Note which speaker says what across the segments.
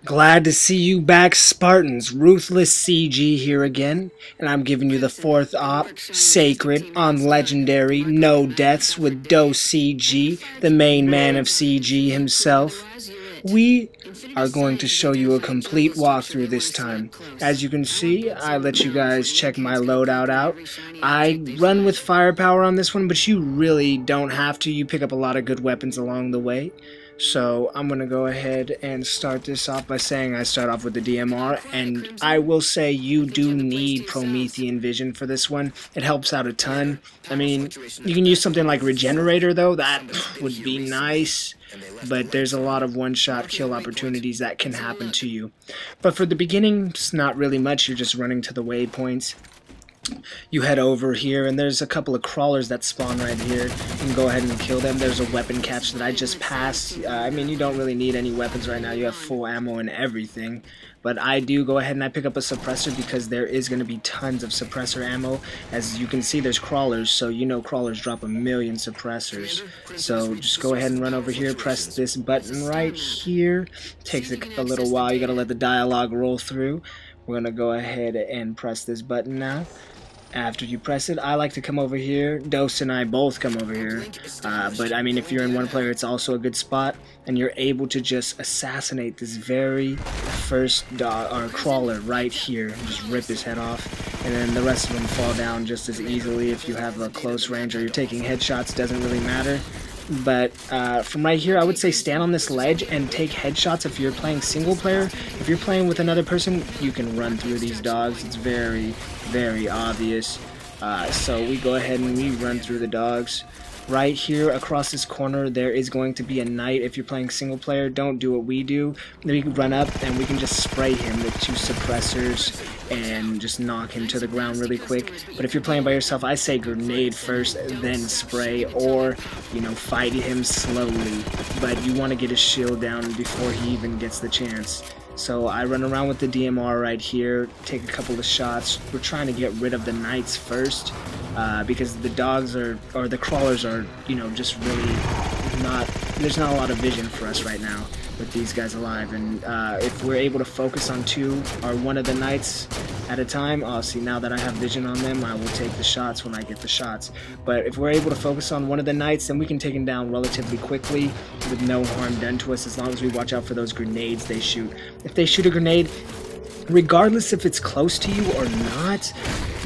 Speaker 1: Glad to see you back, Spartans. Ruthless CG here again, and I'm giving you the fourth op, Sacred, on Legendary, no deaths with Dose CG, the main man of CG himself. We are going to show you a complete walkthrough this time. As you can see, I let you guys check my loadout out. I run with firepower on this one, but you really don't have to. You pick up a lot of good weapons along the way. So I'm going to go ahead and start this off by saying I start off with the DMR, and I will say you do need Promethean Vision for this one. It helps out a ton. I mean, you can use something like Regenerator though, that would be nice, but there's a lot of one-shot kill opportunities that can happen to you. But for the beginning, it's not really much. You're just running to the waypoints. You head over here, and there's a couple of crawlers that spawn right here. You can go ahead and kill them. There's a weapon catch that I just passed. I mean, you don't really need any weapons right now. You have full ammo and everything. But I do go ahead and I pick up a suppressor because there is going to be tons of suppressor ammo. As you can see, there's crawlers, so you know crawlers drop a million suppressors. So just go ahead and run over here, press this button right here. Takes a little while. You got to let the dialogue roll through. We're going to go ahead and press this button now. After you press it, I like to come over here. Dose and I both come over here. But I mean, if you're in one player, it's also a good spot. And you're able to just assassinate this very first dog or crawler right here. Just rip his head off. And then the rest of them fall down just as easily if you have a close range or you're taking headshots. Doesn't really matter. But from right here, I would say stand on this ledge and take headshots if you're playing single player. If you're playing with another person, you can run through these dogs. It's very, very obvious. So we go ahead and we run through the dogs. Right here across this corner, there is going to be a knight. If you're playing single player, don't do what we do. Then we can run up and we can just spray him with 2 suppressors and just knock him to the ground really quick. But if you're playing by yourself, I say grenade first, then spray, or, you know, fight him slowly. But you want to get his shield down before he even gets the chance. So I run around with the DMR right here, take a couple of shots. We're trying to get rid of the knights first, because the dogs or the crawlers are, you know, just really not, there's not a lot of vision for us right now with these guys alive. And if we're able to focus on 2 or 1 of the knights at a time, see, now that I have vision on them, I will take the shots when I get the shots. But if we're able to focus on 1 of the knights, then we can take him down relatively quickly with no harm done to us, as long as we watch out for those grenades they shoot. If they shoot a grenade, regardless if it's close to you or not,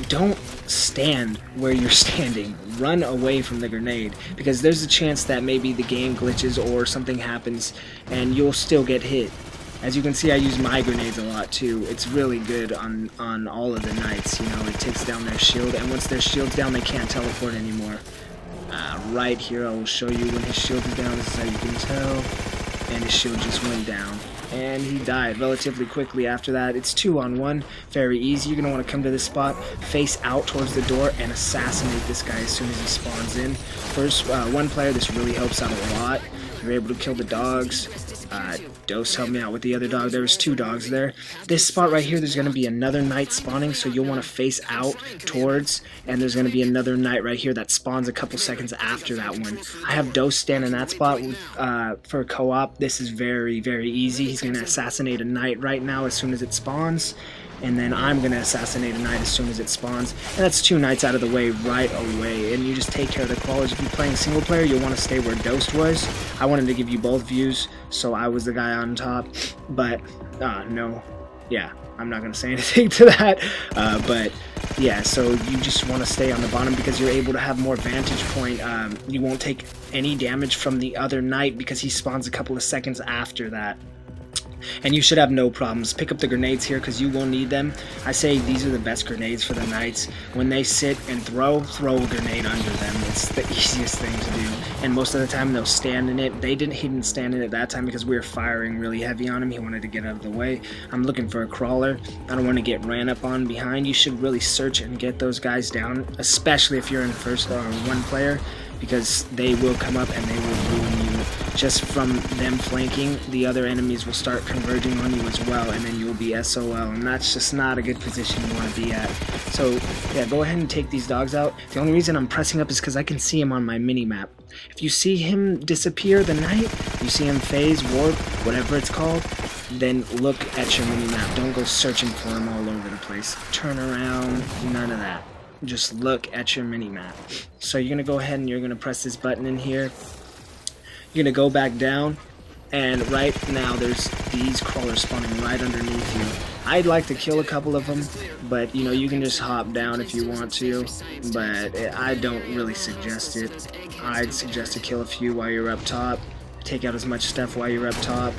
Speaker 1: don't stand where you're standing. Run away from the grenade, because there's a chance that maybe the game glitches or something happens and you'll still get hit. As you can see, I use my grenades a lot too. It's really good on all of the knights. You know, it takes down their shield, and once their shield's down, they can't teleport anymore. Right here, I will show you when his shield is down. This is how you can tell. And his shield just went down. And he died relatively quickly after that. It's 2-on-1, very easy. You're going to want to come to this spot, face out towards the door, and assassinate this guy as soon as he spawns in. First, 1 player, this really helps out a lot. You're able to kill the dogs. Dose helped me out with the other dog. There was 2 dogs there. This spot right here, there's going to be another knight spawning, so you'll want to face out towards, and there's going to be another knight right here that spawns a couple seconds after that one. I have Dose stand in that spot for co-op. This is very, very easy. He's going to assassinate a knight right now as soon as it spawns. And then I'm going to assassinate a knight as soon as it spawns. And that's 2 knights out of the way right away. And you just take care of the crawlers. If you're playing single player, you'll want to stay where Dosed was. I wanted to give you both views, so I was the guy on top. But, no. Yeah, I'm not going to say anything to that. But, yeah, so you just want to stay on the bottom because you're able to have more vantage point. You won't take any damage from the other knight because he spawns a couple of seconds after that. And you should have no problems. Pick up the grenades here because you will need them. I say these are the best grenades for the knights. When they sit and throw a grenade under them. It's the easiest thing to do. And most of the time they'll stand in it. He didn't stand in it that time because we were firing really heavy on him. He wanted to get out of the way. I'm looking for a crawler. I don't want to get ran up on behind. You should really search and get those guys down, especially if you're in first or 1 player, because they will come up and they will ruin you. Just from them flanking, the other enemies will start converging on you as well, and then you'll be SOL, and that's just not a good position you want to be at. So, yeah, go ahead and take these dogs out. The only reason I'm pressing up is because I can see him on my mini-map. If you see him disappear the knight, you see him phase, warp, whatever it's called, then look at your mini-map. Don't go searching for them all over the place. Turn around, none of that. Just look at your mini-map. So you're going to go ahead and you're going to press this button in here. You're going to go back down, and right now there's these crawlers spawning right underneath you. I'd like to kill a couple of them, but you know, you can just hop down if you want to, but I don't really suggest it. I'd suggest to kill a few while you're up top. Take out as much stuff while you're up top.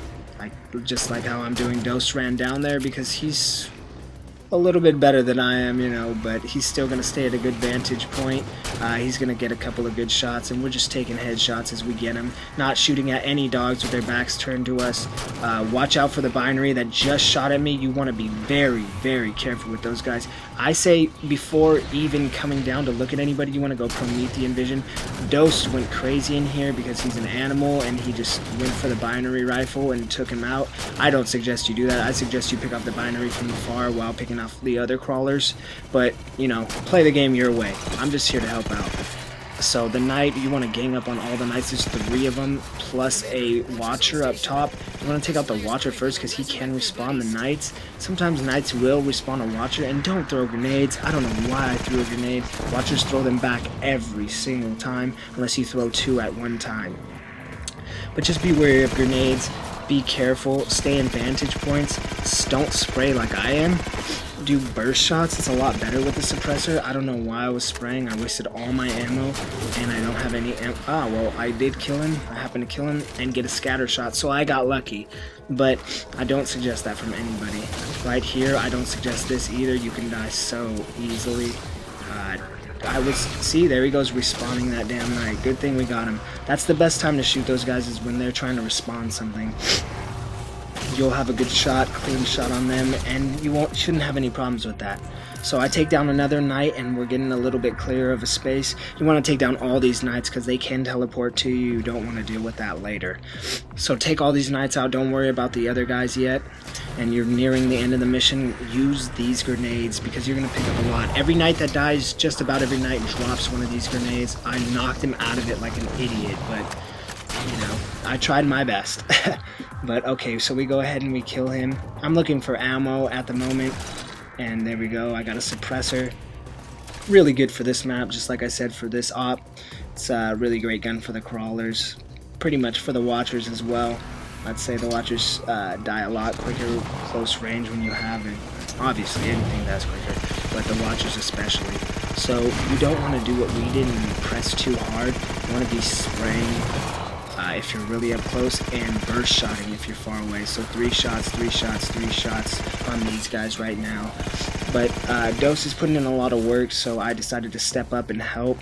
Speaker 1: Just like how I'm doing. Dose ran down there because he's a little bit better than I am, you know, but he's still going to stay at a good vantage point. He's going to get a couple of good shots, and we're just taking headshots as we get him. Not shooting at any dogs with their backs turned to us. Watch out for the binary that just shot at me. You want to be very, very careful with those guys. I say before even coming down to look at anybody, you want to go Promethean vision. Dose went crazy in here because he's an animal, and he just went for the binary rifle and took him out. I don't suggest you do that. I suggest you pick up the binary from afar while picking off the other crawlers, but you know, play the game your way. I'm just here to help out. So the knight, you want to gang up on all the knights. There's 3 of them plus a watcher up top. You want to take out the watcher first because he can respawn the knights. Sometimes knights will respawn a watcher, and don't throw grenades. I don't know why I threw a grenade. Watchers throw them back every single time unless you throw 2 at one time. But just be wary of grenades. Be careful. Stay in vantage points. Don't spray like I am. Do burst shots. It's a lot better with the suppressor. I don't know why I was spraying. I wasted all my ammo, and I don't have any ammo. Ah, well, I did kill him. I happened to kill him and get a scatter shot, so I got lucky. But I don't suggest that from anybody. Right here, I don't suggest this either. You can die so easily. See, there he goes respawning that damn knight. Good thing we got him. That's the best time to shoot those guys, is when they're trying to respawn something. You'll have a good shot, clean shot on them, and you shouldn't have any problems with that. So I take down another knight, and we're getting a little bit clearer of a space. You want to take down all these knights because they can teleport to you. You don't want to deal with that later. So take all these knights out. Don't worry about the other guys yet. And you're nearing the end of the mission. Use these grenades because you're going to pick up a lot. Every knight that dies, just about every knight drops one of these grenades. I knocked him out of it like an idiot, but you know, I tried my best. But okay, so we go ahead and we kill him. I'm looking for ammo at the moment, and there we go. I got a suppressor. Really good for this map, just like I said for this op. It's a really great gun for the crawlers, pretty much for the watchers as well. I'd say the watchers die a lot quicker close range when you have it. Obviously anything that's quicker, but the watchers especially. So you don't want to do what we did and press too hard. You want to be spraying if you're really up close, and burst shotting if you're far away. So 3 shots, 3 shots, 3 shots on these guys right now. But Dose is putting in a lot of work, so I decided to step up and help.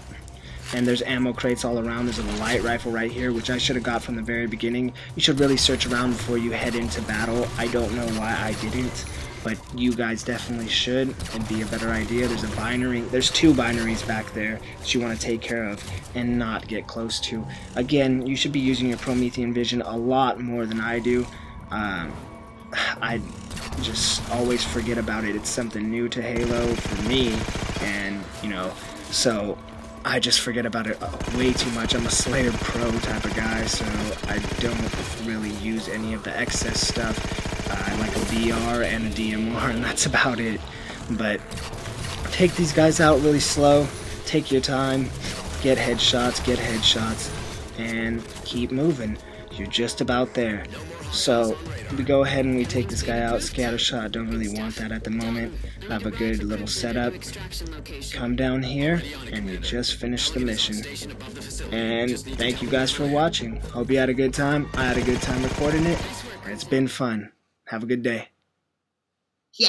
Speaker 1: And there's ammo crates all around. There's a light rifle right here, which I should have got from the very beginning. You should really search around before you head into battle. I don't know why I didn't, but you guys definitely should. It'd be a better idea. There's a binary. There's 2 binaries back there that you want to take care of and not get close to. Again, you should be using your Promethean vision a lot more than I do. I just always forget about it. It's something new to Halo for me, and you know, so I just forget about it way too much. I'm a Slayer Pro type of guy, so I don't really use any of the excess stuff. I like a VR and a DMR, and that's about it. But take these guys out really slow. Take your time. Get headshots, and keep moving. You're just about there. So we go ahead and we take this guy out. Scatter shot, don't really want that at the moment. Have a good little setup. Come down here, and we just finished the mission. And thank you guys for watching. Hope you had a good time. I had a good time recording it. It's been fun. Have a good day. Yeah!